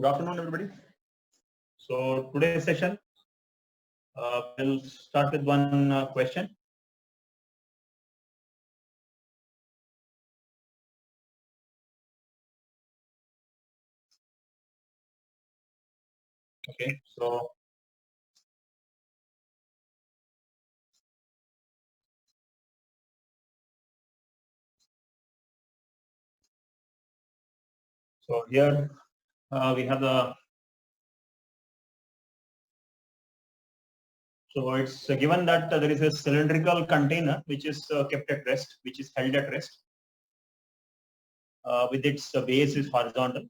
Good afternoon, everybody. So today's session, we'll start with one question. Okay, so here we have the. So it's given that there is a cylindrical container which is kept at rest, which is held at rest, with its base is horizontal,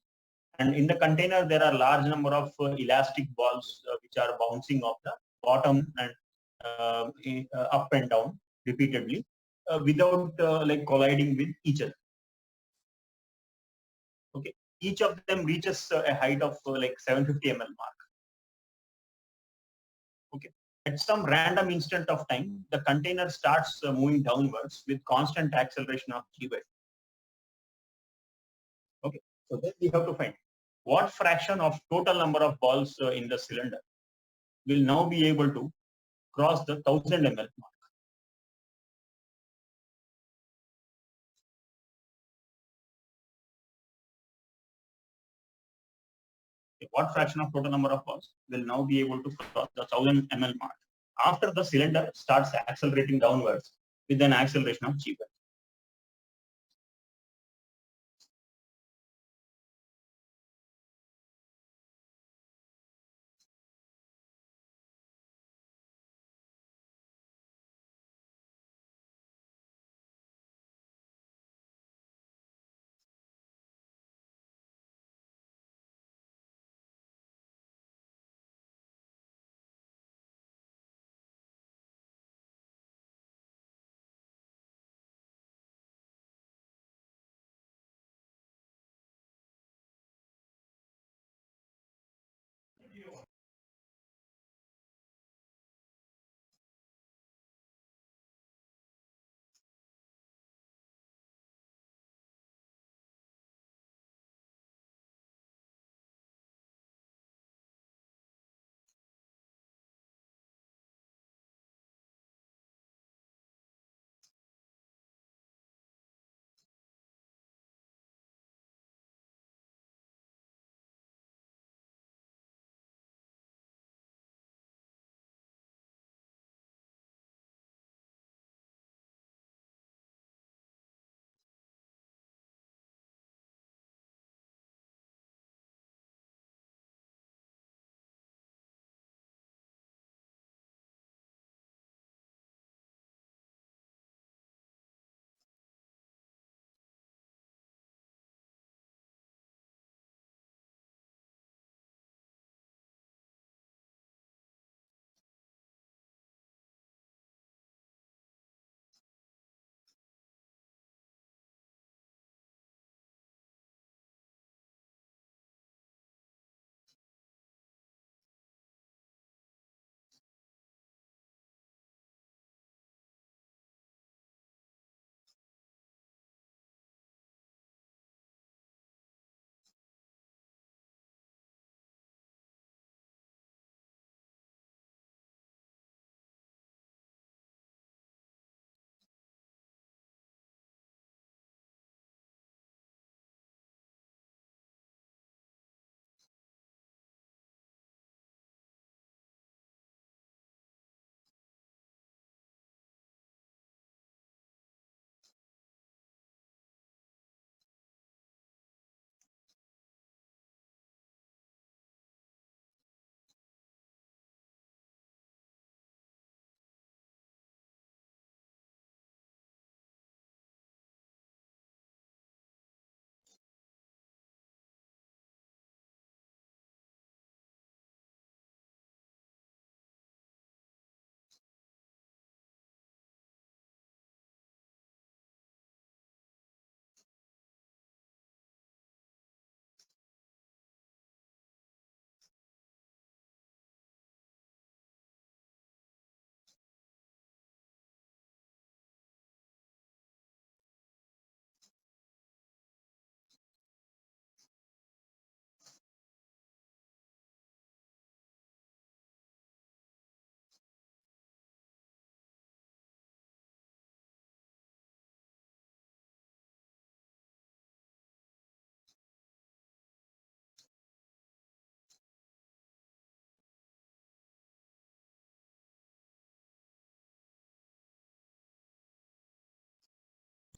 and in the container there are large number of elastic balls which are bouncing off the bottom and up and down repeatedly without like colliding with each other. Okay, each of them reaches a height of like 750 ml mark. Okay, at some random instant of time, the container starts moving downwards with constant acceleration of g by. Okay, so then we have to find what fraction of total number of balls in the cylinder will now be able to cross the 1000 ml mark. Okay, what fraction of total number of balls will now be able to cross the 1000 ml mark after the cylinder starts accelerating downwards with an acceleration of g by.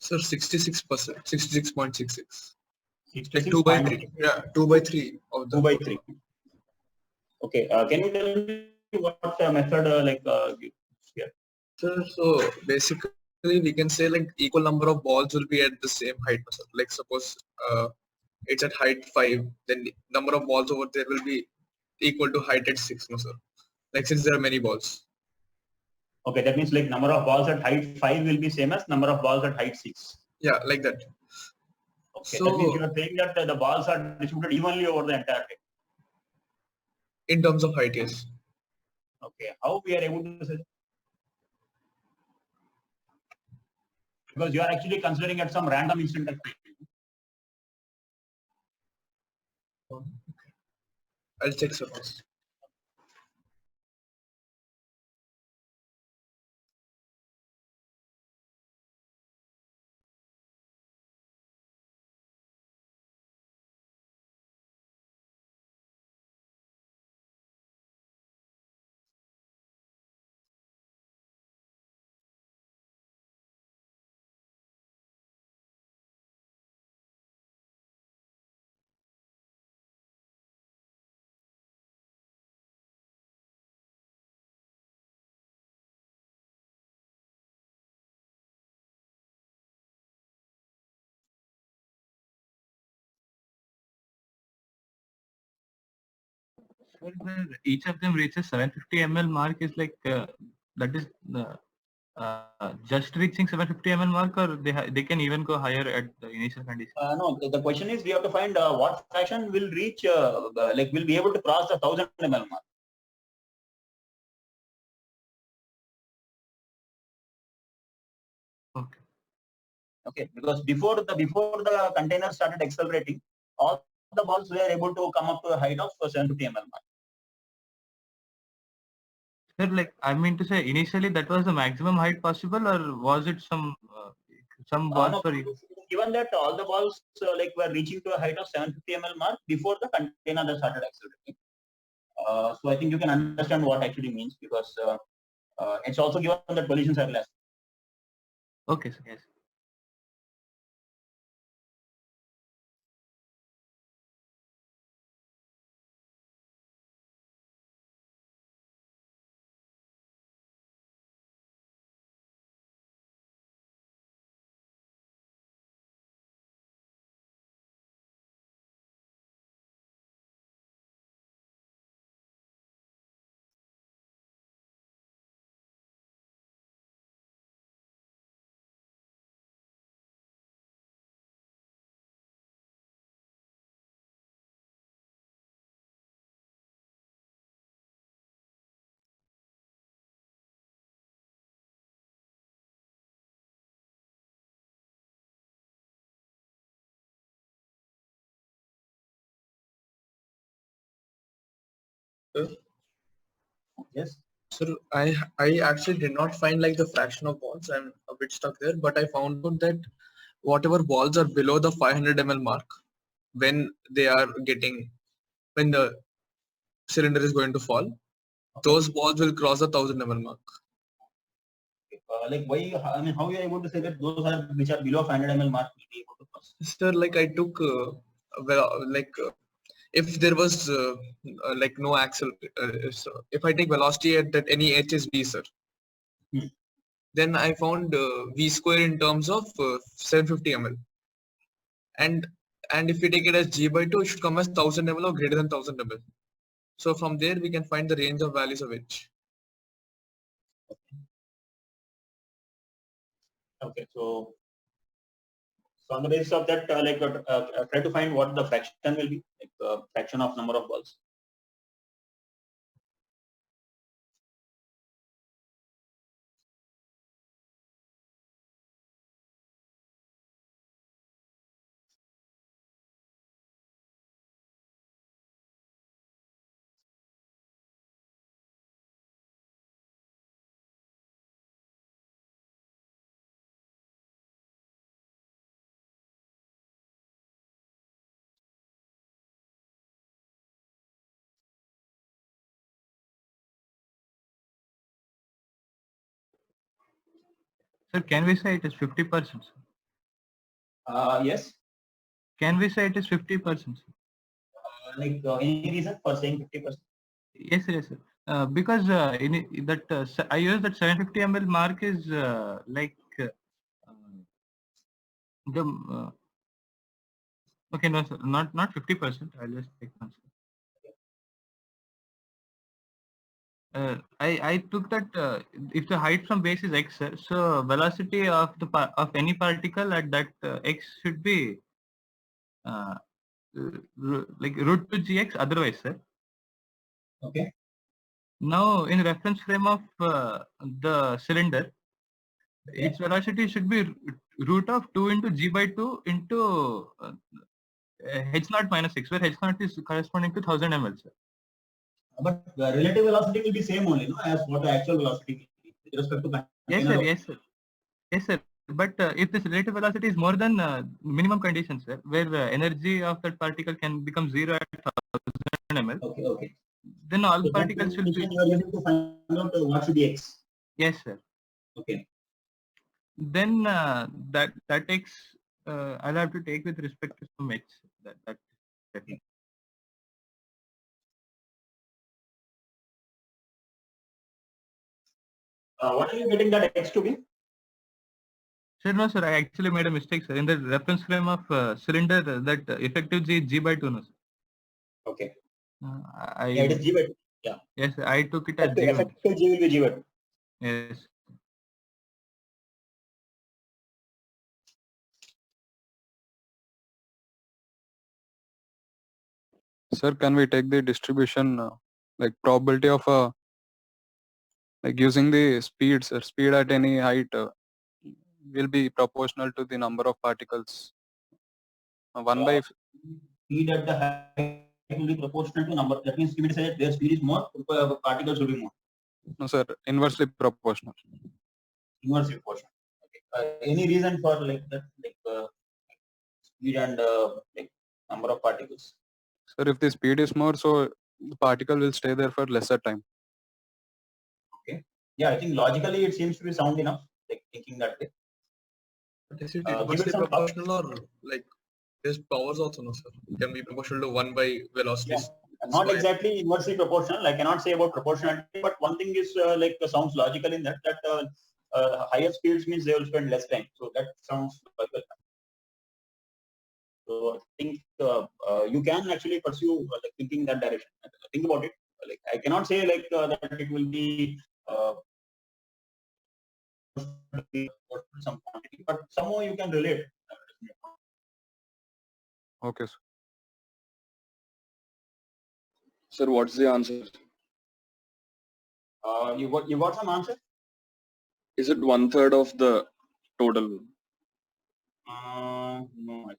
Sir, 66%, 66.66. Like 66 2 by point 3. Yeah, 2 by 3 of the 2 by 3. Okay. Can you tell me what method here? Sir, so basically we can say like equal number of balls will be at the same height. Sir. Like suppose it's at height 5, then number of balls over there will be equal to height at 6, no sir. Like since there are many balls. Okay, that means like number of balls at height 5 will be same as number of balls at height 6. Yeah, like that. Okay, that means So you are saying that the balls are distributed evenly over the entire table. in terms of height, yes. Okay, how we are able to say that? Because you are actually considering at some random instant of time. I'll check sir first. Each of them reaches 750 ml mark is like that is just reaching 750 ml mark, or they can even go higher at the initial condition. No, the question is we have to find what fraction will reach like will be able to cross the 1000 ml mark. Okay. Okay, because before the container started accelerating, all the balls were able to come up to a height of 750 ml mark. Sir, like I mean to say, initially that was the maximum height possible, or was it some balls No, were given that all the balls like were reaching to a height of 750 ml mark before the container that started accelerating. So I think you can understand what actually means, because it's also given that collisions are less. okay, sir. Yes. Yes. Sir, I actually did not find like the fraction of balls. I'm a bit stuck there, but I found out that whatever balls are below the 500 ml mark, when they are getting, when the cylinder is going to fall, those balls will cross the 1000 ml mark. Like why? I mean, how you are able to say that those are which are below 500 ml mark will be able to cross? Sir, like I took if there was like no axle, so if I take velocity at that any h is v, sir, then I found v square in terms of 750 ml, and if we take it as g by 2, it should come as 1000 ml or greater than 1000 ml. So from there we can find the range of values of h. Okay, so on the basis of that, try to find what the fraction will be, like fraction of number of balls. Sir, can we say it is 50%? Yes. Can we say it is 50%? Any reason for saying 50%? Yes, yes, sir. Because I use that 750 ml mark is okay, no, sir, not 50%. I'll just take one. I took that if the height from base is x, sir, so velocity of of any particle at that x should be like root 2 gx otherwise, sir. Okay. Now in reference frame of the cylinder, its velocity should be root of 2 into g by 2 into h naught minus x, where h naught is corresponding to 1000 ml, sir. But the relative velocity will be same only, no, as what the actual velocity will be with respect to Yes, sir. Yes, sir. Yes, sir. But if this relative velocity is more than minimum conditions, sir, where the energy of that particle can become 0 at 1000 ml. Okay, okay. Then all So particles will be. You are able to find out what should be x. Yes, sir. Okay. Then that x I'll have to take with respect to some h. That. Okay. What are you getting that x to be? Sir, no, sir. I actually made a mistake, sir. In the reference frame of cylinder, that effective g is g by 2, no, sir. Okay. Yeah, it is g by 2. Yeah. Yes, sir, I took it as g. Effective g will be g by 2. Yes. Sir, can we take the distribution like probability of like using the speeds or speed at any height will be proportional to the number of particles? 1 by Speed at the height will be proportional to number. That means speed is that their speed is more, particles will be more. no, sir, inversely proportional. Inversely proportional. Okay. Any reason for like that, speed and like number of particles? Sir, if the speed is more, so the particle will stay there for lesser time. Okay. Yeah, I think logically it seems to be sound enough, like thinking that way. But is it inversely proportional or like there's powers also, no, sir? It can be proportional to 1 by velocity. Yeah. Not exactly inversely proportional. I cannot say about proportionality, but one thing is sounds logical in that higher speeds means they will spend less time. So that sounds logical. So I think you can actually pursue like thinking that direction. Think about it. Like I cannot say like that it will be some quantity, but somehow you can relate. Okay, sir. Sir, what's the answer? You got some answer? Is it 1/3 of the total? No.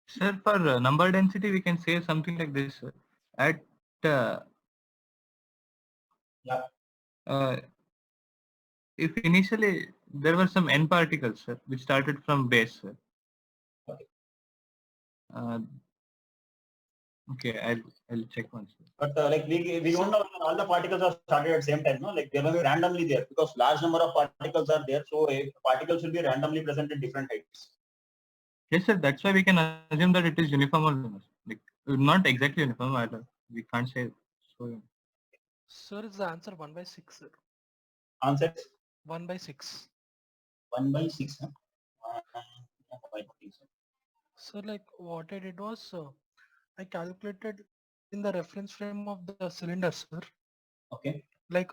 Sir, for number density, we can say something like this. At if initially there were some n particles, sir, which started from base, sir. Okay, I'll check once. But like we don't know when all the particles are started at the same time, no? Like they will be randomly there because large number of particles are there, so particles will be randomly present at different heights. Yes, sir. That's why we can assume that it is uniform or like not exactly uniform. We can't say so. Sir, is the answer 1 by 6, sir? Answer 1 by 6. 1 by 6. So like what I did was I calculated in the reference frame of the cylinder, sir. Okay. Like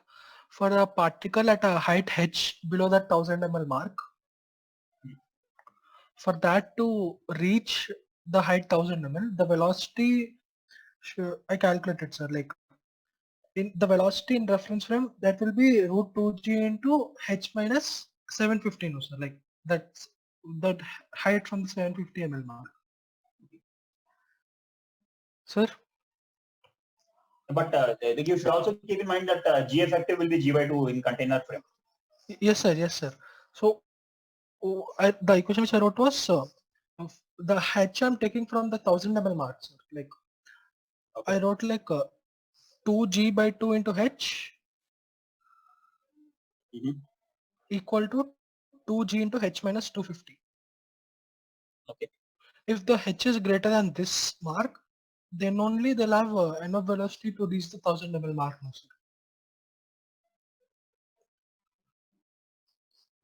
for a particle at a height h below that 1000 ml mark, for that to reach the height 1000 ml, the velocity I calculated, sir. Like in the velocity in reference frame, that will be root 2g into h minus 715, sir. Like that's that height from the 750 ml mark. Sir? But you should also keep in mind that G effective will be G by 2 in container frame. Yes, sir. Yes, sir. So the equation which I wrote was the H I'm taking from the 1000 ml mark, sir. Like I wrote like 2G by 2 into H equal to 2G into H minus 250. Okay. If the H is greater than this mark, then only they'll have enough velocity to reach the 1000 ml mark now, sir.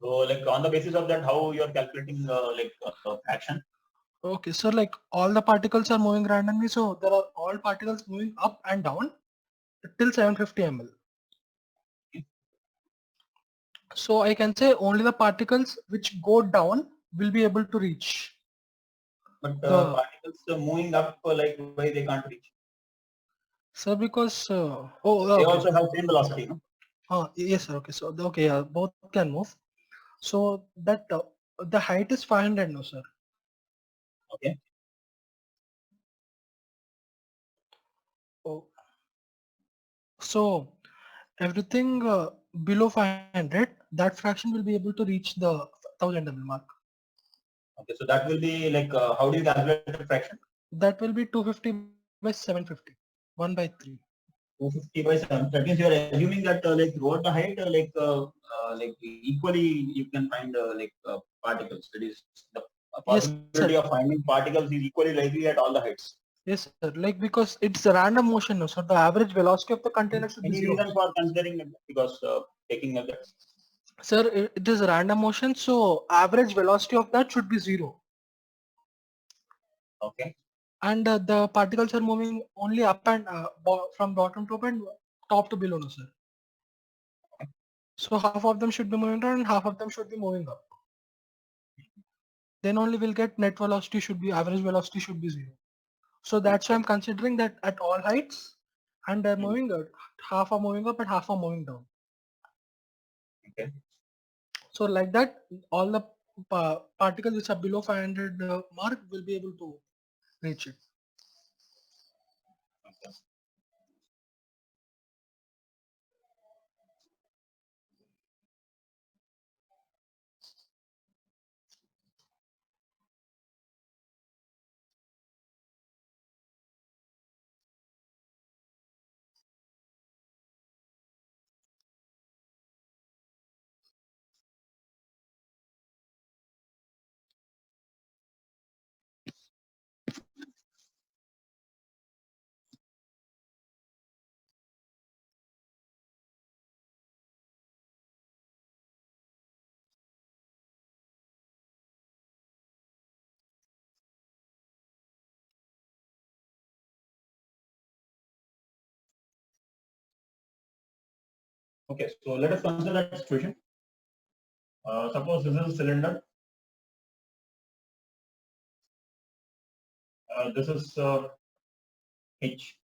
So like on the basis of that, how you are calculating fraction? Okay, so like all the particles are moving randomly, so there are all particles moving up and down till 750 ml. So I can say only the particles which go down will be able to reach. But The- particles moving up, like why they can't reach? Sir, because They okay. also have same velocity, no? Yes, sir. Okay, so okay, yeah, both can move. So that the height is 500 now, sir. Okay. Oh. So everything below 500, that fraction will be able to reach the 1000 ml mark. Okay, so that will be like how do you calculate the fraction? That will be 250 by 750, 1 by 3. 250 by 7. That means you are assuming that like throughout the height, like equally you can find particles. That is the Yes, possibility of finding particles is equally likely at all the heights. Yes, sir. Like because it's a random motion, no, so the average velocity of the container should be Any 0. reason for considering it? Because taking a Sir, it is a random motion, so average velocity of that should be 0. okay. And the particles are moving only up and from bottom to up and top to below, no, sir. So half of them should be moving down and half of them should be moving up. Then only we'll get net velocity should be, average velocity should be 0. So that's why I'm considering that at all heights, and they're moving, half are moving up and half are moving down. Okay. So like that, all the particles which are below 500 mark will be able to reach it. Okay, so let us consider that situation. Suppose this is a cylinder. This is H,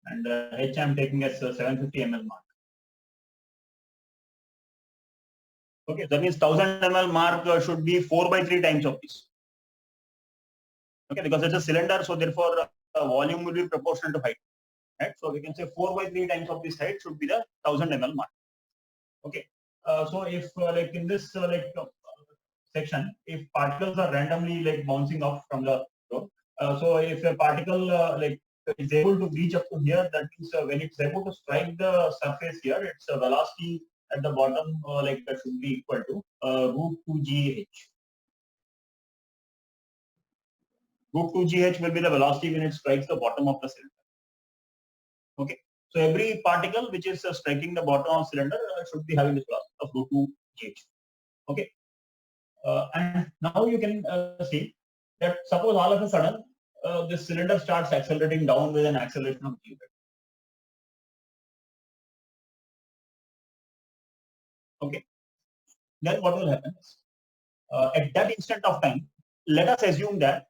and H I'm taking as 750 ml mark. Okay, that means 1000 ml mark should be 4 by 3 times of this. Okay, because it's a cylinder, so therefore volume will be proportional to height. Right, so we can say 4 by 3 times of this height should be the 1000 ml mark. Okay, so if like in this section, if particles are randomly like bouncing off from the floor, so if a particle like is able to reach up to here, that means when it's able to strike the surface here, its velocity at the bottom that should be equal to root 2gh. Root 2gh will be the velocity when it strikes the bottom of the cylinder. Okay, so every particle which is striking the bottom of cylinder should be having this velocity of root 2gh. Okay, and now you can see that suppose all of a sudden this cylinder starts accelerating down with an acceleration of g. Okay, then what will happen is at that instant of time, let us assume that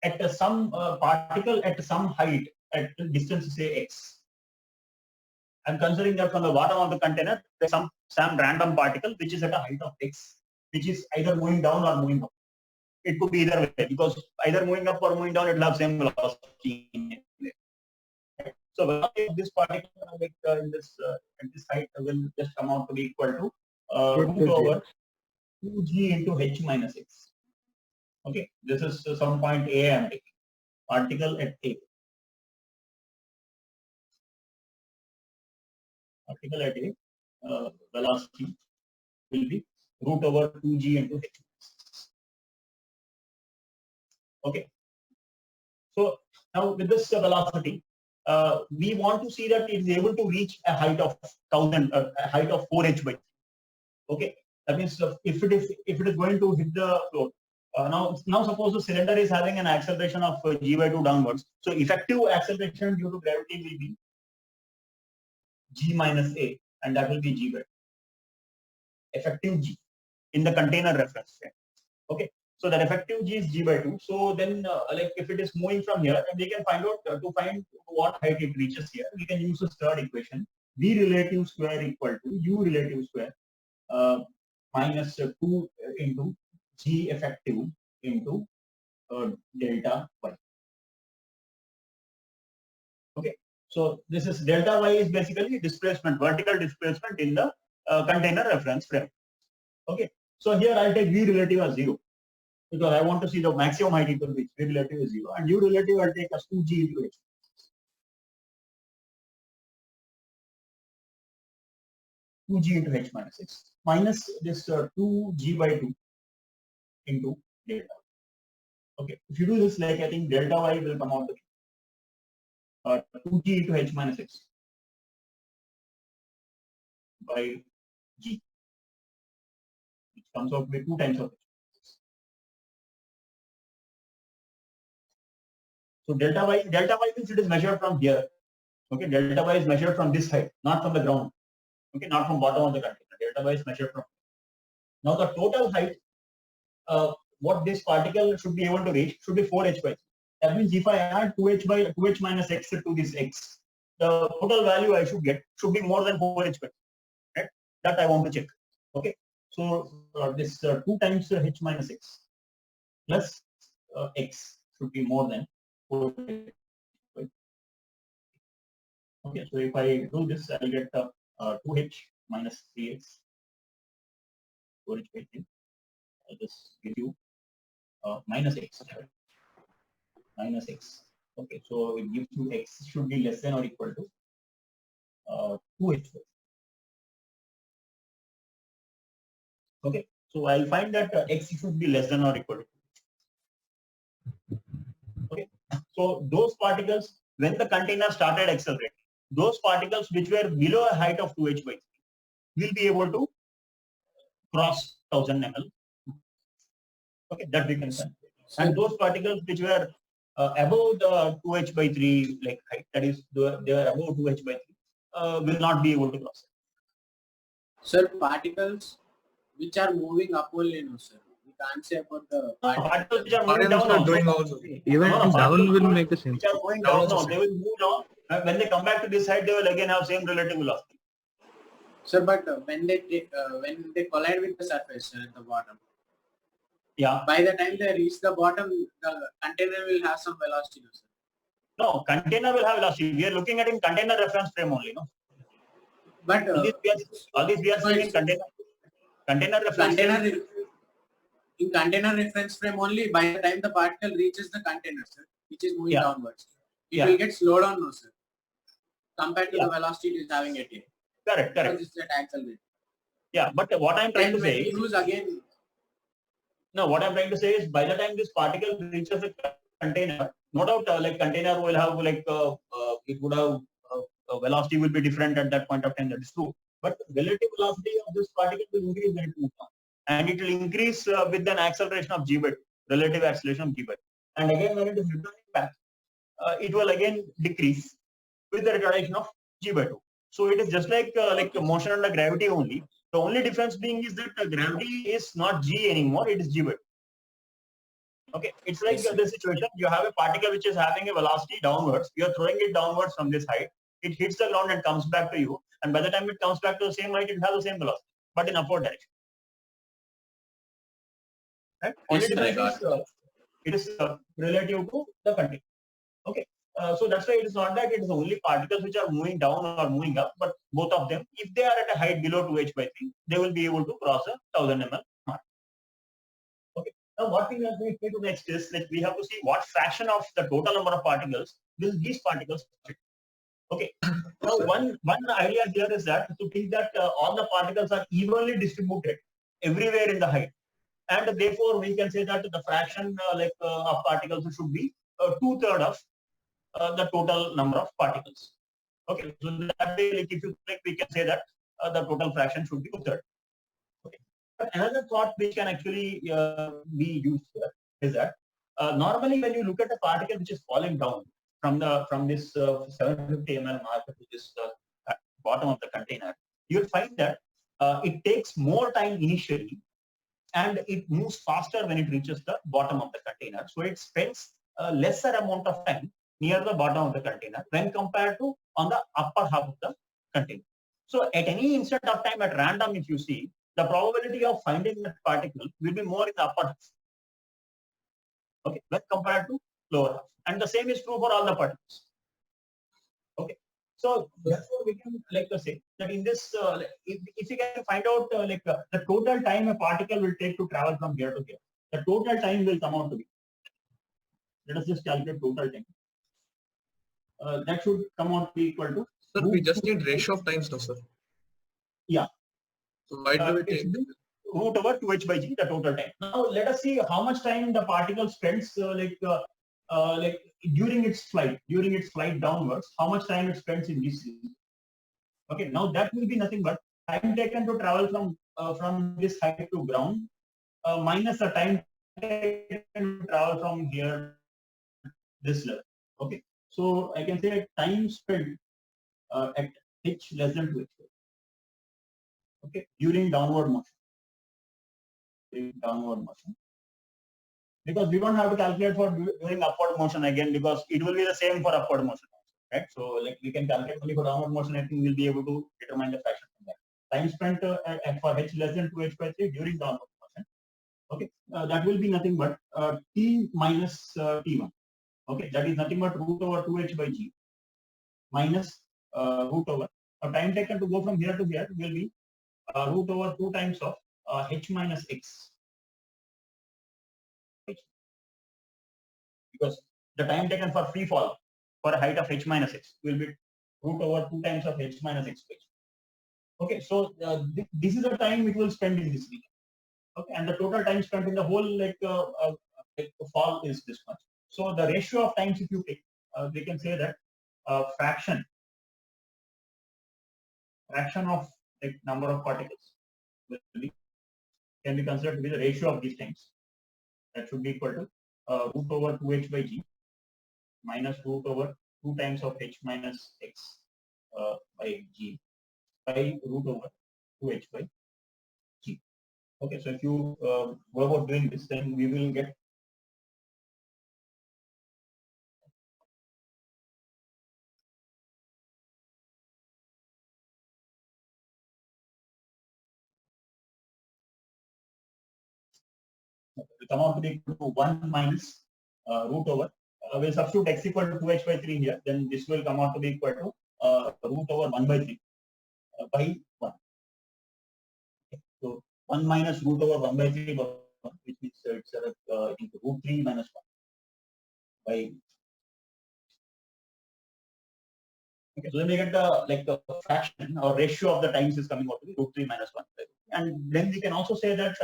at some particle at some height at distance say x. I'm considering that from the bottom of the container there's some random particle which is at a height of x, which is either moving down or moving up. It could be either way because either moving up or moving down it will have same velocity. So velocity of this particle in this at this height will just come out to be equal to root over 2g into h minus x. Okay, this is some point A I am taking. Particle at A. Particle at A velocity will be root over 2g into h. Okay. So now with this velocity, we want to see that it is able to reach a height of 1000, a height of 4h by 3. Okay, that means if it is going to hit the floor. Now suppose the cylinder is having an acceleration of g by 2 downwards. So effective acceleration due to gravity will be g minus a, and that will be g by 2. Effective g in the container reference frame. Okay. So that effective g is g by 2. So then, like if it is moving from here, and we can find out to find what height it reaches here, we can use this third equation: v relative square equal to u relative square minus 2 into g effective into delta y. Okay. So this is delta y is basically displacement, vertical displacement in the container reference frame. Okay. So here I'll take v relative as 0. Because I want to see the maximum height it will reach. V relative is 0, and u relative I'll take as 2g into h. 2g into h minus x minus this 2g by 2 into delta. Okay, if you do this, like I think delta y will come out to 2g into h minus x by g, which comes out to be 2 times of h. So delta y means it is measured from here. Okay, delta y is measured from this height, not from the ground. Okay, not from bottom of the container. Delta y is measured from. Now the total height, what this particle should be able to reach should be 4h by 3. That means if I add 2h minus x to this x, the total value I should get should be more than 4h by 3. Right? That I want to check. Okay. So this 2 times h minus x plus x should be more than 4h by 3. Okay. So if I do this, I'll get 2h minus 3x, 4h by 3. I'll just give you minus x. Minus x. Okay, so it gives you x should be less than or equal to 2h. Okay, so I'll find that x should be less than or equal to 2h. Okay, so those particles, when the container started accelerating, those particles which were below a height of 2h by 3 will be able to cross 1000 ml. Okay, that we can find. And those particles which were above the 2h by 3 like height, that is they are above 2h by 3, will not be able to cross it. Sir, particles which are moving up only, no sir. We can't say about the particles which are moving Particles down are also. doing also. Even No, down will make the same. Which are going Down down, also no, same. they will move down. When they come back to this side, they will again have same relative velocity. Sir, but when they collide with the surface at the bottom, Yeah. by the time they reach the bottom, the container will have some velocity, no sir. No, container will have velocity. We are looking at in container reference frame only, no. But All these we are seeing in container reference frame. In container reference frame only, by the time the particle reaches the container, sir, which is moving downwards, it will get slowed down, no sir, compared to the velocity it is having at A. Correct. Because it's that accelerate. Yeah, but what I'm trying to say is, use again. no, what I'm trying to say is, by the time this particle reaches the container, no doubt, like container will have like it would have velocity will be different at that point of time. That is true. But relative velocity of this particle will increase when it moves down, and it will increase with an acceleration of g by 2, relative acceleration of g by 2. And again, when it is returning back, it will again decrease with the retardation of g by 2. So it is just like motion under gravity only. The only difference being is that gravity is not g anymore; it is g by 2. Okay, it's like the situation. You have a particle which is having a velocity downwards. You are throwing it downwards from this height. It hits the ground and comes back to you. And by the time it comes back to the same height, it has the same velocity, but in upward direction. Right? Only difference is it is relative to the container. Okay. So that's why it is not that it is only particles which are moving down or moving up, but both of them, if they are at a height below 2h/3, they will be able to cross a 1000 ml mark. Okay. Now what we are going to do next is like we have to see what fraction of the total number of particles will these particles fit. Okay. Now one idea here is that to think that all the particles are evenly distributed everywhere in the height, and therefore we can say that the fraction of particles should be 2/3 of the total number of particles. Okay, so that way, like if you like, we can say that the total fraction should be 2/3. Okay, but another thought which can actually be used here is that normally when you look at a particle which is falling down from this 750 ml mark to this bottom of the container, you'll find that it takes more time initially, and it moves faster when it reaches the bottom of the container. So it spends a lesser amount of time near the bottom of the container when compared to on the upper half of the container. So at any instant of time at random, if you see, the probability of finding that particle will be more in the upper half. Okay, when compared to lower half. And the same is true for all the particles. Okay. So therefore, we can say that in this, if you can find out the total time a particle will take to travel from here to here, the total time will come out to be. Let us just calculate total time. That should come out to be equal to. Sir, we just need ratio of times now, sir. Yeah. So why do we take root over 2h/g, the total time. Now let us see how much time the particle spends during its flight downwards, how much time it spends in this region. Okay, now that will be nothing but time taken to travel from this height to ground minus the time taken to travel from here this level. Okay, so I can say time spent at h less than 2h. Okay, during downward motion. Because we don't have to calculate for during upward motion again, because it will be the same for upward motion, right? So like we can calculate only for downward motion. I think we'll be able to determine the fraction from that. Time spent for h less than 2h/3 during downward motion. Okay, that will be nothing but t minus t1. Okay, that is nothing but root over 2h/g minus root over. Time taken to go from here to here will be root over 2 times of h minus x. Because the time taken for free fall for a height of h minus x will be root over 2 times of h minus x. Okay, so this is the time it will spend in this region. Okay, and the total time spent in the whole fall is this much. So the ratio of times, if you take, we can say that fraction of number of particles can be considered to be the ratio of these times. That should be equal to root over 2h/g minus root over 2 times of h minus x by g by root over 2h/g. Okay, so if you go about doing this, then we will get come out to be equal to 1 minus root over. We'll substitute x equal to 2h/3 here. Then this will come out to be equal to root over 1/3 by 1. Okay. So 1 minus root over 1/3, which means it's into root 3 minus 1 by. Okay, so then we get the fraction or ratio of the times is coming out to be root 3 minus 1. And then we can also say that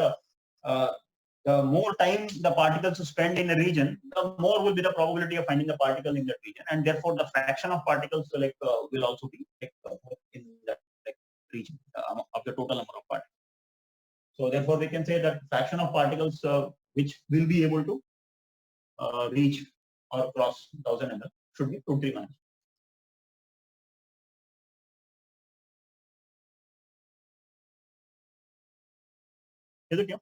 the more time the particles spend in a region, the more will be the probability of finding the particle in that region, and therefore the fraction of particles will also be in that region of the total number of particles. So therefore we can say that fraction of particles which will be able to reach or cross 1000 ml should be root 3 minus 1. Is it clear?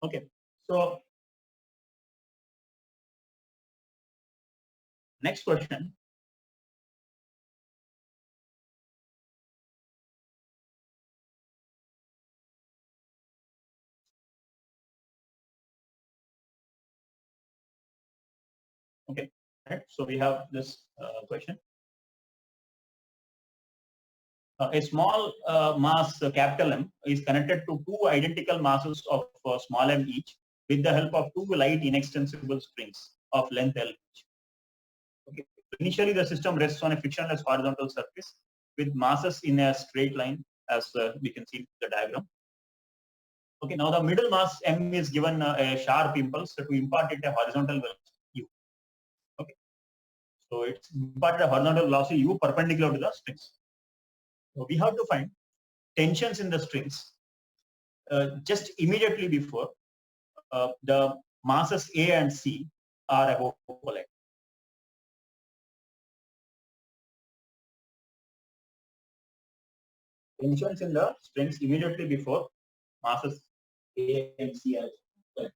Okay, so Next question. Okay, right. So we have this question. A small mass capital M is connected to two identical masses of small m each with the help of two light inextensible springs of length L each. Okay. Initially, the system rests on a frictionless horizontal surface with masses in a straight line, as we can see in the diagram. Okay, now the middle mass m is given a sharp impulse to impart it a horizontal velocity u. Okay, so it's imparted a horizontal velocity u perpendicular to the strings. So we have to find tensions in the strings just immediately before the masses A and C are about to collide. Tensions in the strings immediately before masses A and C are collide.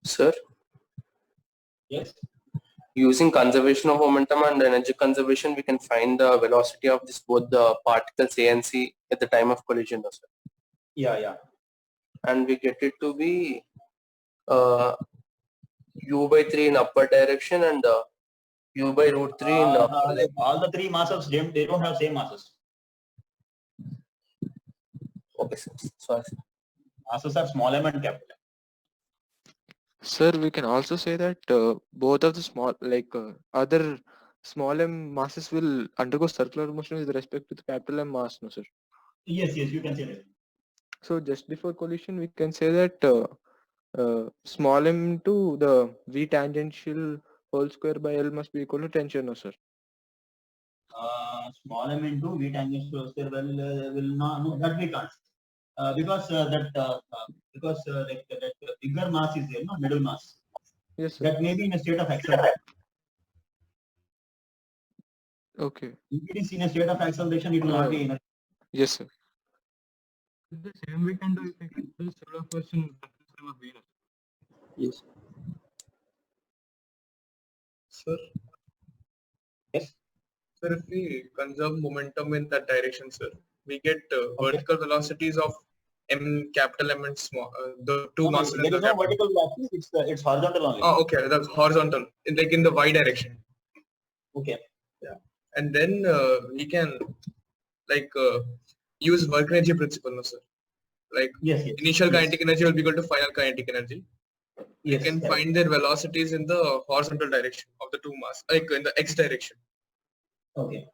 Sir, Yes. using conservation of momentum and energy conservation, we can find the velocity of this both the particles A and C at the time of collision, no, sir. Yeah, yeah. And we get it to be u/3 in upward direction and u/√3 in all the three masses, they don't have same masses. okay, sir. Sorry, sir. Masses are small m and capital M. Sir, we can also say that both of the small, other small m masses will undergo circular motion with respect to the capital M mass, no, sir? Yes, you can say that. So just before collision, we can say that small m to the V tangential whole square by L must be equal to tension, no, sir? Small m into V tangential square will not, no, that we can't. Because like that bigger mass is there, no, middle mass. Yes, sir. That may be in a state of acceleration. Okay. If it is in a state of acceleration, it will not be in. Yes, sir. The same we can do if we can do solar force in reference frame of Venus. Yes. Sir. Yes. Sir, if we conserve momentum in that direction, sir, we get vertical velocities of m, capital M and small, the two masses. There is no vertical velocity. It's horizontal only. Oh, okay, that's horizontal, like in the y direction. Okay. Yeah, and then we can use work energy principle, no, sir? Like initial kinetic energy will be equal to final kinetic energy. Yes, we can find their velocities in the horizontal direction of the two mass, like in the x direction. Okay.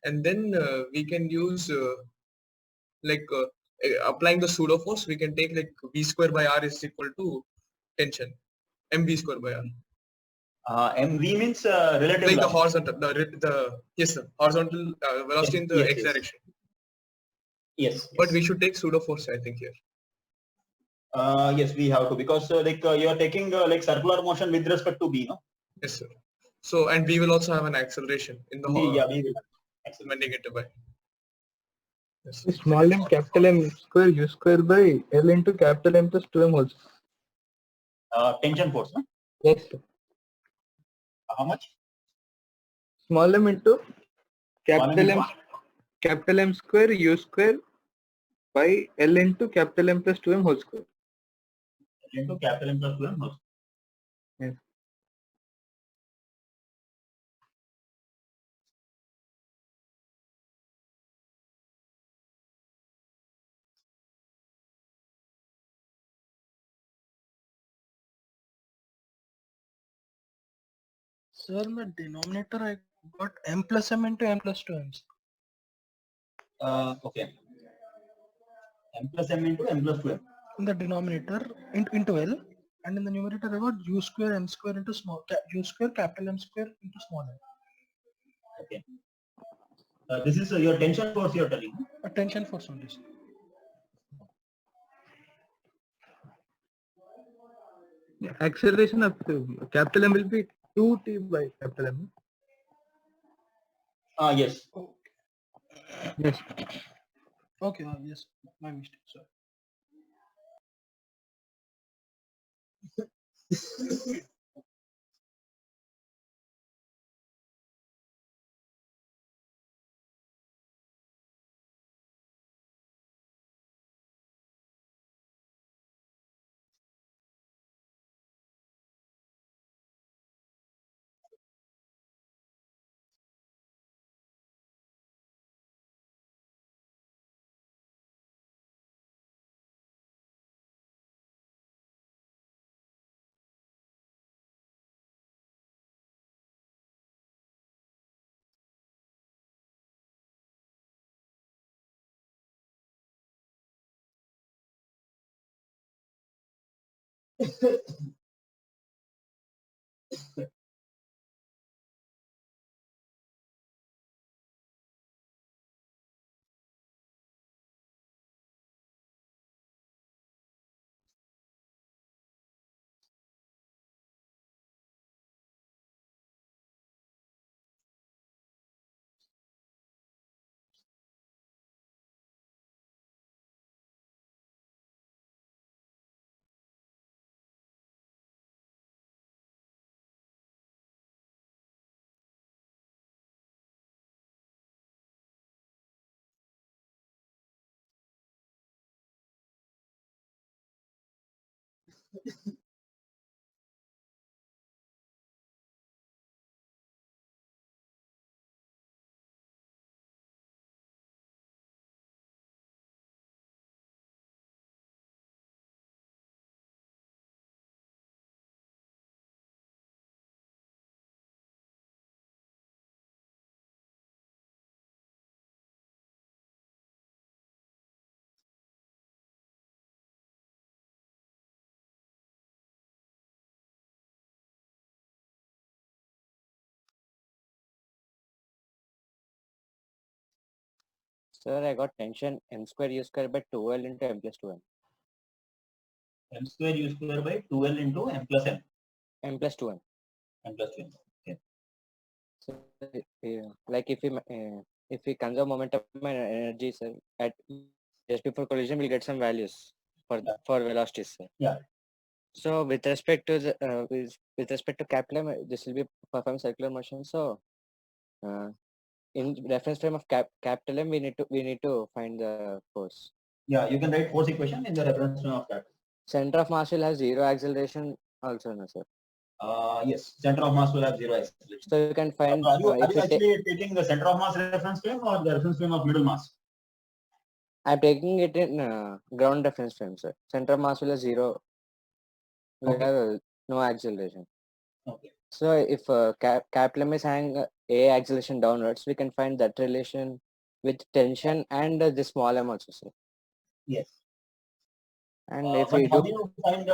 And then we can use applying the pseudo force. We can take like v square by r is equal to tension, mv square by r. Mv means relative. Like the horizontal, yes sir, horizontal velocity in the x direction. Yes. But we should take pseudo force, I think, here. Yes, we have to, because you are taking like circular motion with respect to b, no? Yes, sir. So, and we will also have an acceleration in the we will. When negative by. Yes. Small m capital M square U square by L into capital M plus 2m whole square. Tension force, no? Yes, sir. How much? Small m into capital M square U square by L into capital M plus 2m whole square. Into capital M plus 2m whole square. Yes. Sir, my denominator I got m plus m into m plus 2m. Okay. M plus m into m plus 2m. In the denominator into L, and in the numerator I got u square m square into u square capital M square into small m. Okay. This is your tension force you are telling. A tension force on this. Acceleration of capital M will be 2t by capital M. Yes. Okay. Yes. Okay, yes, my mistake, sir. Sir, I got tension m square u square by 2L into m plus 2m. M square u square by 2L into m plus m. M plus 2m. M plus 2m. Okay. So, like if we conserve momentum and energy, sir, at just before collision, we'll get some values for velocities, sir. Yeah. So with respect to the with respect to capital M, this will be perform circular motion. So in reference frame of capital M, we need to find the force. Yeah, you can write force equation in the reference frame of that. Center of mass will have zero acceleration also, no, sir. Yes, center of mass will have zero acceleration. So you can find. Are you actually taking the center of mass reference frame or the reference frame of middle mass? I'm taking it in ground reference frame, sir. Center of mass will have zero. We have no acceleration. Okay. So if capital M is having a acceleration downwards, we can find that relation with tension and the small m also, sir. Yes. And if but we how do, do you find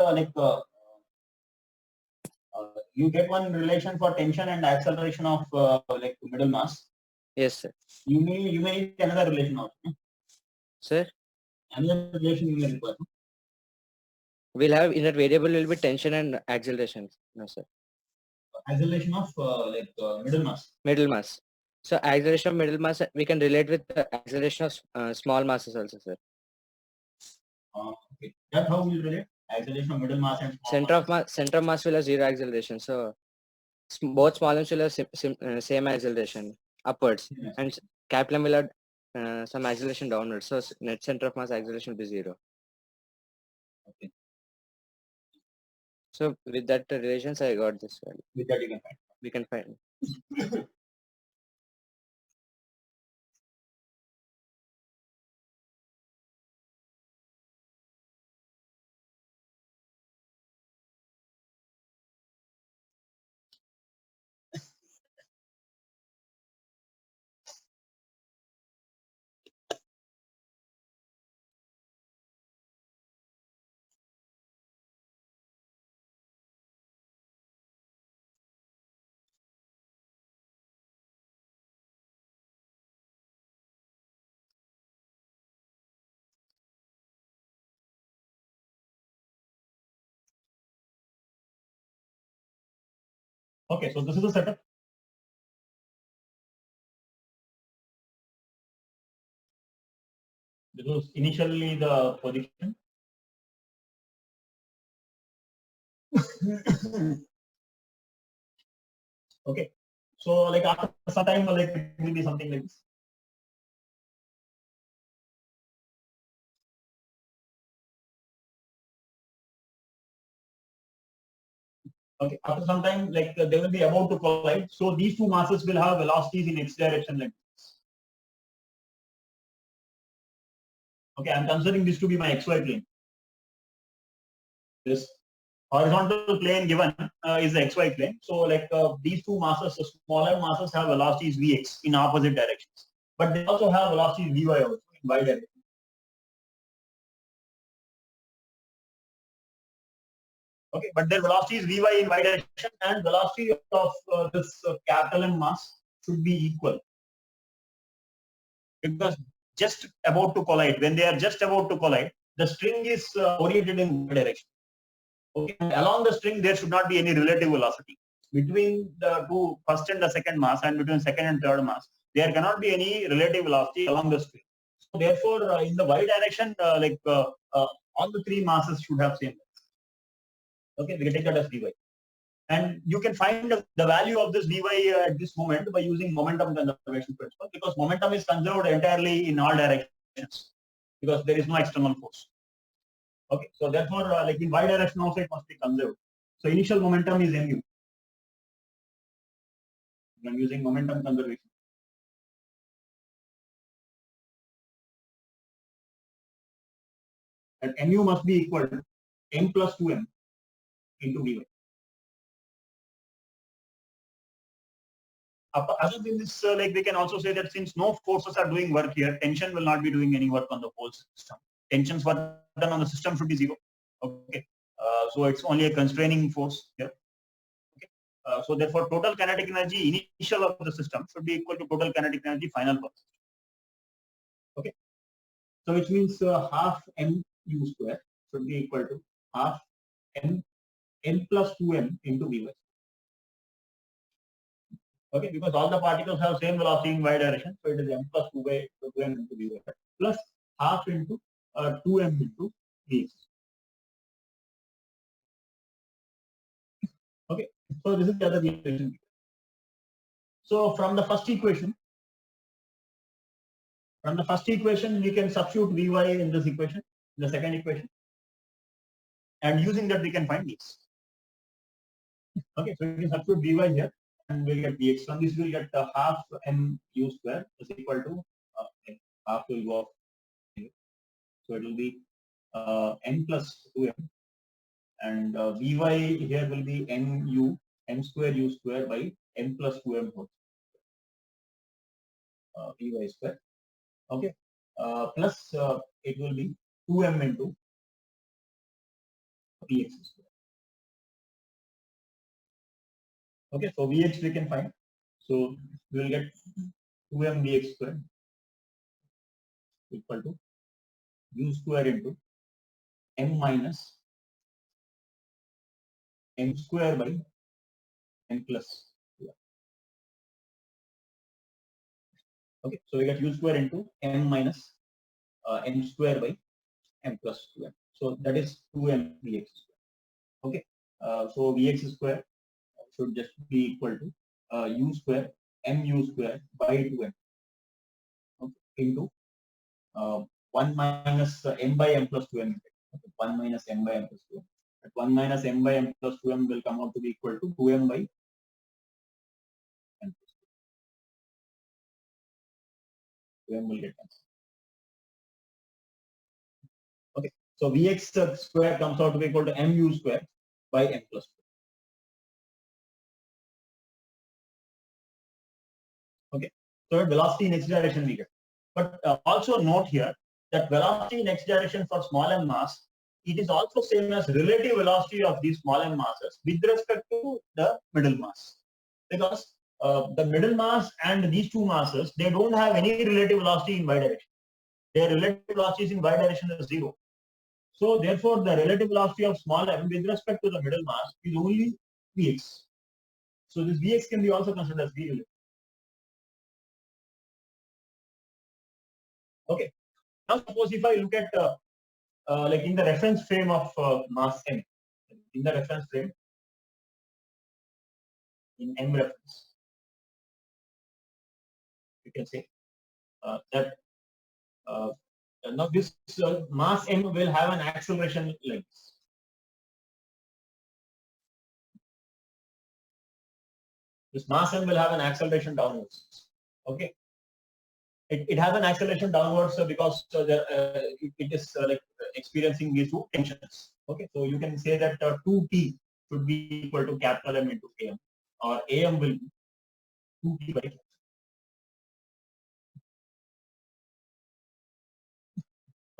you get one relation for tension and acceleration of like middle mass? yes, sir. You may need another relation also. Sir, Another relation you may require. we'll have in that variable will be tension and acceleration, no, sir. Acceleration of middle mass. Middle mass. So acceleration of middle mass we can relate with the acceleration of small masses also, sir. Okay. That how we relate acceleration of middle mass and small Center of mass will have zero acceleration. So both small m's will have same acceleration upwards, Yes. and capital M will have some acceleration downwards. So net center of mass acceleration will be zero. Okay. So with that relations, I got this value. With that you can find. We can find. Okay, so this is the setup. This was initially the position. Okay, so like after some time, like it will be something like this. Okay, after some time, like they will be about to collide. So these two masses will have velocities in x direction like this. Okay, I'm considering this to be my xy plane. This horizontal plane given is the xy plane. So like these two masses, the smaller masses have velocities vx in opposite directions, but they also have velocities vy also in y direction. Okay, but their velocity is Vy in y direction and velocity of this capital M mass should be equal. Because just about to collide, when they are just about to collide, the string is oriented in y direction. Okay, and along the string there should not be any relative velocity. Between the two first and the second mass and between second and third mass, there cannot be any relative velocity along the string. So therefore, in the y direction, all the three masses should have same. Okay, we can take that as dy. And you can find the value of this dy at this moment by using momentum conservation principle, because momentum is conserved entirely in all directions because there is no external force. Okay, so therefore, like in y direction also it must be conserved. So initial momentum is mu. I'm using momentum conservation. And mu must be equal to m plus 2m into vy. Other than this, like we can also say that since no forces are doing work here, tension will not be doing any work on the whole system. Tensions what done on the system should be zero. Okay, so it's only a constraining force here. Okay, so therefore total kinetic energy initial of the system should be equal to total kinetic energy final of the system. Okay, so which means half mu square should be equal to half n plus 2m into Vy. Okay, because all the particles have same velocity in y direction, so it is m plus 2m into Vy plus half into 2m into Vx. Okay, so this is the other equation. So from the first equation, we can substitute Vy in this equation, in the second equation, and using that we can find Vx. Okay, so we can substitute Vy here, and we'll get Vx. From this we'll get half mu square is equal to half will go off here. So it will be n plus 2m, and Vy here will be m square u square by n plus 2m whole Vy square. Okay, plus it will be 2m into Vx square. Okay, so Vx we can find. So we will get 2m Vx square equal to u square into m minus m square by n plus 2. Okay, so we get u square into m minus m square by m plus 2m. So that is 2m Vx square. Okay, so Vx square should just be equal to u square mu square by 2m, okay, into 1 minus m by m plus 2m. Okay, 1 minus m by m plus 2m. That 1 minus m by m plus 2m will come out to be equal to 2m by m plus 2m will get cancelled. Okay, so Vx square comes out to be equal to mu square by m plus 2. Okay, so velocity in x direction we get. But also note here that velocity in x direction for small m mass, it is also same as relative velocity of these small m masses with respect to the middle mass, because the middle mass and these two masses, they don't have any relative velocity in y direction. Their relative velocities in y direction is 0. So therefore the relative velocity of small m with respect to the middle mass is only Vx. So this Vx can be also considered as V relative. Okay. Now suppose if I look at like in the reference frame of mass m, in the reference frame, in m reference, you can say that now this mass m will have an acceleration like this. This mass m will have an acceleration downwards. Okay. It has an acceleration downwards because it is like experiencing these two tensions. Okay, so you can say that 2t should be equal to capital M into Am, or Am will be 2t by capital.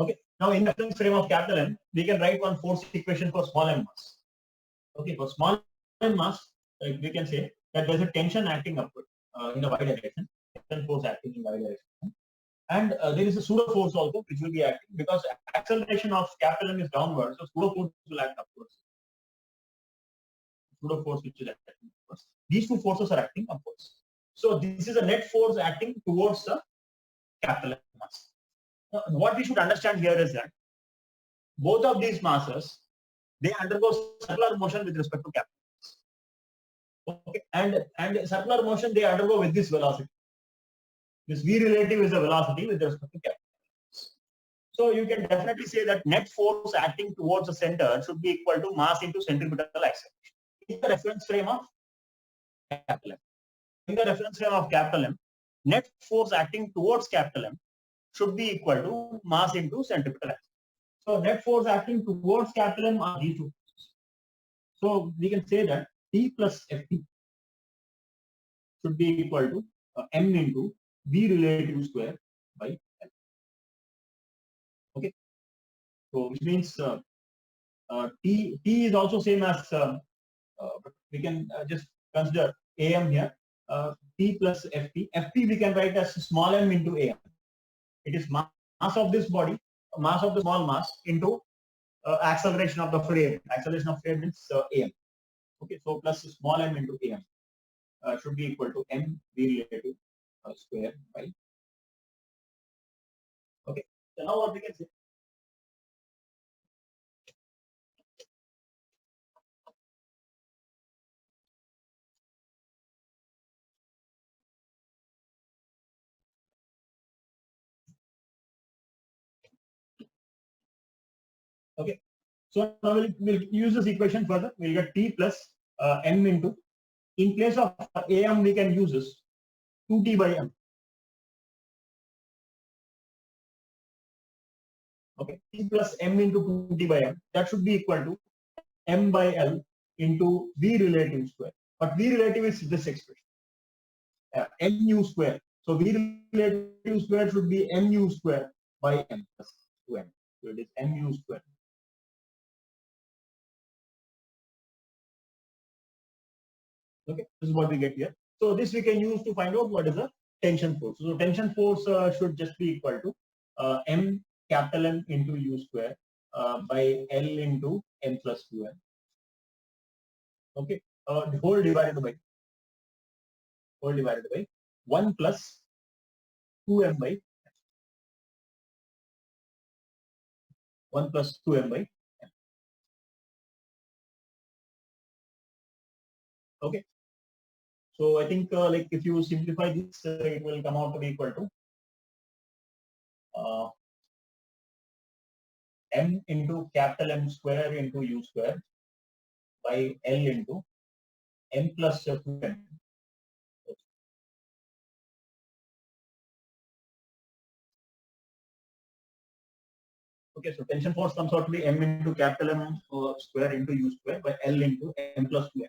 Okay, now in the reference frame of capital M, we can write one force equation for small m mass. Okay, for small m mass, we can say that there is a tension acting upward in the y direction, tension force acting in y direction. And there is a pseudo force also which will be acting, because acceleration of capital M is downwards, so pseudo force will act upwards. Pseudo force which is acting upwards. These two forces are acting upwards. So this is a net force acting towards the capital M mass. Now, what we should understand here is that both of these masses, they undergo circular motion with respect to capital mass. Okay, and circular motion they undergo with this velocity. This V relative is a velocity with respect to capital mass. So you can definitely say that net force acting towards the center should be equal to mass into centripetal acceleration. In the reference frame of capital M. In the reference frame of capital M, net force acting towards capital M should be equal to mass into centripetal acceleration. So net force acting towards capital M are these two forces. So we can say that T plus Ft should be equal to m into V relative square by L. Okay. So which means T is also same as we can just consider Am here. T plus Ft. Ft we can write as small m into Am. It is mass of this body, mass of the small mass into acceleration of the frame. Acceleration of frame means am. Okay, so plus small m into am should be equal to m v relative square by. Okay, so now what we can say. Okay, so now we'll use this equation further. We'll get t plus m into, in place of am we can use this 2t by m. Okay, t plus m into 2t by m, that should be equal to m by l into v relative square. But v relative is this expression, mu square. So v relative square should be mu square by m plus 2m. So it is mu square. Okay, this is what we get here. So this we can use to find out what is the tension force. So tension force should just be equal to m capital M into u square by L into m plus 2m. Okay, the whole divided by 1 plus 2m by 1 plus 2m by m. Okay. So I think like if you simplify this, it will come out to be equal to m into capital M square into u square by L into m plus 2m. Okay, so tension force comes out to be m into capital M square into u square by L into m plus 2m.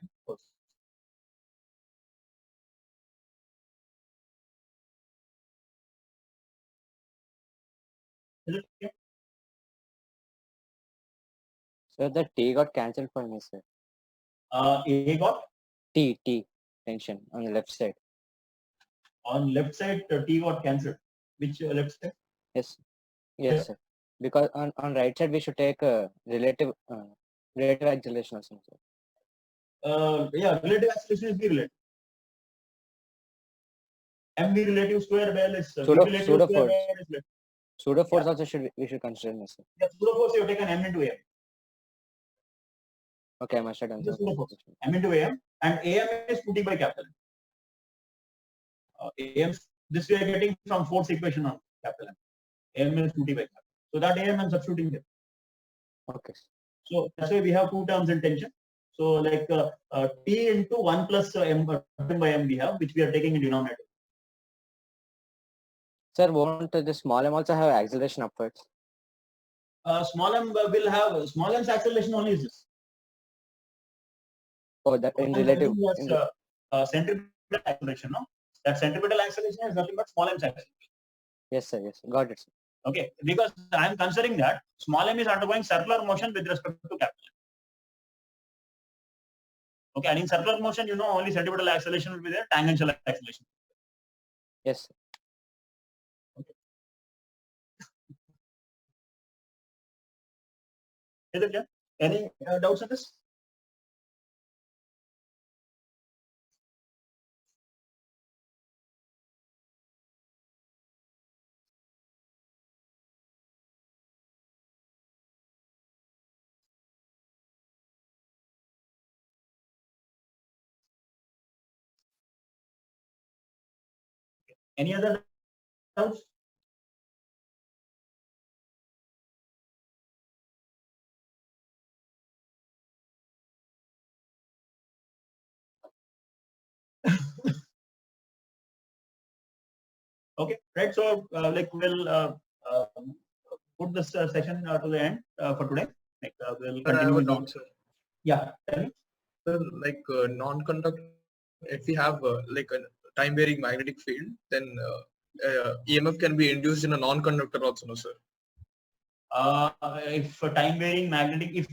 Is it clear? So the T got cancelled for me, sir. A got T tension on the left side. on left side, T got cancelled. Which left side? Yes, Yeah. sir. Because on right side we should take relative acceleration or something. Yeah, relative acceleration is V relative. mv relative square by L is V Pseudo relative force. square by L is left. Pseudo force Yeah. also we should consider, no, sir. Yeah, pseudo force you have taken m into am. Okay, I must have done This is pseudo force. something. M into am, and am is 2t by capital M. Am, this we are getting from force equation of capital M. Am is 2t by capital. So that am I'm substituting here. Okay. So that's why we have two terms in tension. So like T into 1 plus m by m we have, which we are taking in denominator. Sir, won't the small m also have acceleration upwards? Small m will have, small m's acceleration only is this. Oh, that in relative. Centripetal acceleration, no? That centripetal acceleration is nothing but small m's acceleration. Yes, sir. Yes, got it, sir. Okay, because I am considering that small m is undergoing circular motion with respect to capital M. Okay, and in circular motion, you know, only centripetal acceleration will be there, tangential acceleration. Yes, sir. Okay. Is it clear? Any doubts on this? Any other doubts? Okay, right. So like we'll put this session to the end for today. Like we'll But I have continue. a doubt, sir. Yeah. Tell me. Sir, like non-conductor, if we have like a time-varying magnetic field, then EMF can be induced in a non-conductor also, no, sir? If time varying magnetic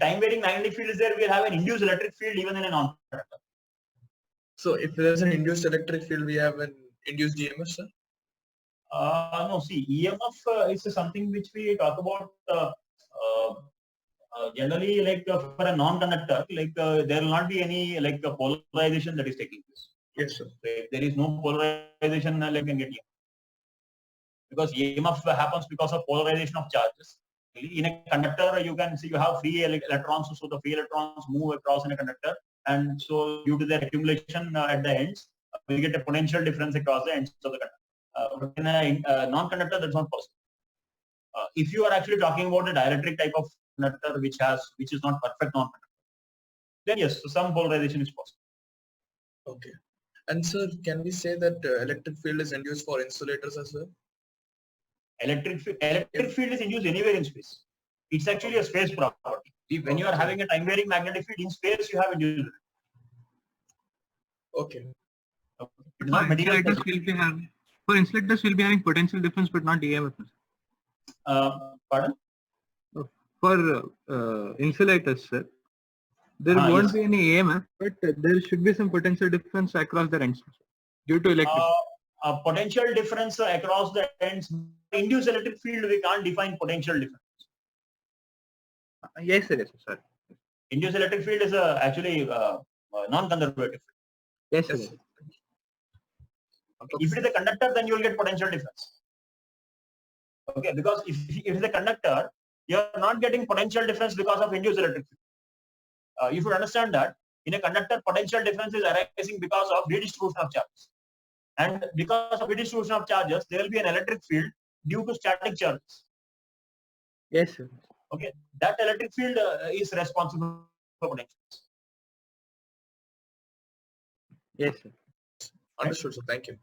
field is there, we'll have an induced electric field even in a non-conductor. So if there's an induced electric field, we have an induced EMF, sir? No, see, EMF is something which we talk about generally, like for a non-conductor, like there will not be any like polarization that is taking place. Yes, sir. So if there is no polarization, like you can get EMF. Because EMF happens because of polarization of charges. In a conductor, you can see you have free electrons, so the free electrons move across in a conductor, and so due to their accumulation at the ends, we get a potential difference across the ends of the conductor. But in a non-conductor, that's not possible. If you are actually talking about a dielectric type of conductor which is not perfect non-conductor, then yes, so some polarization is possible. Okay. And sir, can we say that electric field is induced for insulators as well? Electric field is induced anywhere in space. It's actually a space property. When you are having a time varying magnetic field in space, you have induced. Okay. It's not material. For insulators, we'll be having potential difference, but not EMF. Pardon? For insulators, sir, there won't be any EMF, but there should be some potential difference across the ends due to electric. Potential difference across the ends. Induced electric field, we can't define potential difference. Yes, sir. Yes, sir. Induced electric field is actually non-conservative. Yes, sir. Yes. Okay. If it is a conductor, then you will get potential difference. Okay, because if it is a conductor, you are not getting potential difference because of induced electric field. You should understand that in a conductor, potential difference is arising because of redistribution of charges. And because of redistribution of charges, there will be an electric field due to static charges. Yes, sir. Okay, that electric field is responsible for potentials. Yes, sir. Understood, sir. Thank you.